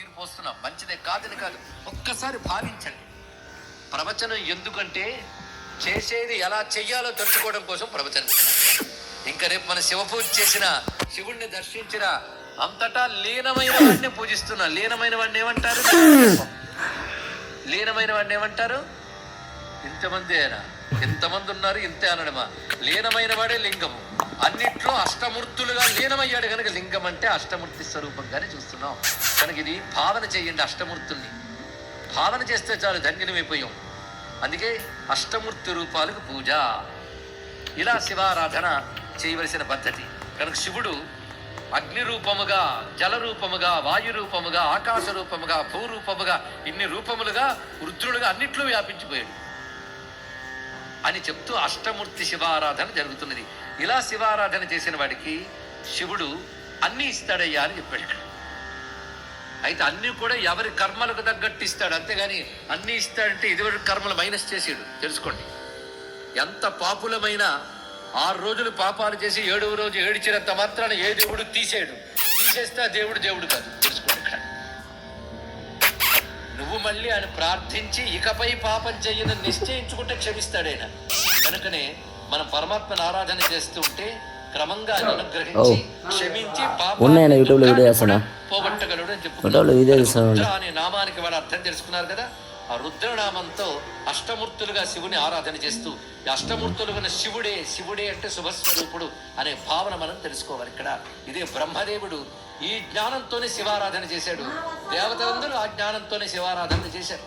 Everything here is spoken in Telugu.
నీరు పోస్తున్నాం, మంచిదే కాదని కాదు. ఒక్కసారి భావించండి. ప్రవచనం ఎందుకంటే చేసేది ఎలా చెయ్యాలో తెలుసుకోవడం కోసం ప్రవచనం. ఇంకా రేపు మన శివ పూజ చేసిన, శివుణ్ణి దర్శించిన, అంతటా లీనమైన వాడిని పూజిస్తున్నా. లీనమైన వాడిని ఏమంటారు? లీనమైన వాడిని ఏమంటారు? ఇంతమంది అయినా ఎంతమంది ఉన్నారు ఇంతే అనడమా? లీనమైన వాడే లింగము. అన్నిట్లో అష్టమూర్తులుగా లీనమయ్యాడు కనుక లింగం అంటే అష్టమూర్తి స్వరూపంగానే చూస్తున్నాం. కనుక ఇది భావన చేయండి. అష్టమూర్తుల్ని భావన చేస్తే చాలు, ధన్యులమైపోయాం. అందుకే అష్టమూర్తి రూపాలకు పూజ. ఇలా శివారాధన చేయవలసిన పద్ధతి. కనుక శివుడు అగ్ని రూపముగా, జల రూపముగా, వాయు రూపముగా, ఆకాశ రూపముగా, భూరూపముగా, ఇన్ని రూపములుగా, రుద్రులుగా అన్నిట్లో వ్యాపించిపోయాడు అని చెప్తూ అష్టమూర్తి శివారాధన జరుగుతున్నది. ఇలా శివారాధన చేసిన వాడికి శివుడు అన్నీ ఇస్తాడయ్యా అని చెప్పాడు ఇక్కడ. అయితే అన్నీ కూడా ఎవరి కర్మలకు తగ్గట్టు ఇస్తాడు, అంతేగాని అన్నీ ఇస్తాడంటే ఇదివరకు కర్మలు మైనస్ చేసాడు. తెలుసుకోండి, ఎంత పాపులమైనా 6 రోజులు పాపాలు చేసి 7వ రోజు ఏడిచినంత మాత్రాన ఏ దేవుడు తీసేస్తే ఆ దేవుడు కాదు. తెలుసుకోండి, ఇక్కడ నువ్వు మళ్ళీ ఆయన ప్రార్థించి ఇకపై పాపం చెయ్యని నిశ్చయించుకుంటే క్షమిస్తాడైనా. కనుకనే మనం పరమాత్మను ఆరాధన చేస్తూ ఉంటే క్రమంగా అనుగ్రహించి క్షమించి పోగొట్టగలడు అని చెప్పుకుంటారు. అనే నామానికి వాడు అర్థం తెలుసుకున్నారు కదా. ఆ రుద్రనామంతో అష్టమూర్తులుగా శివుని ఆరాధన చేస్తూ, ఈ అష్టమూర్తులుగా శివుడే అంటే శుభస్వరూపుడు అనే భావన మనం తెలుసుకోవాలి ఇక్కడ. ఇదే బ్రహ్మదేవుడు ఈ జ్ఞానంతోనే శివారాధన చేశాడు. దేవతలందరూ ఆ జ్ఞానంతోనే శివారాధన చేశారు.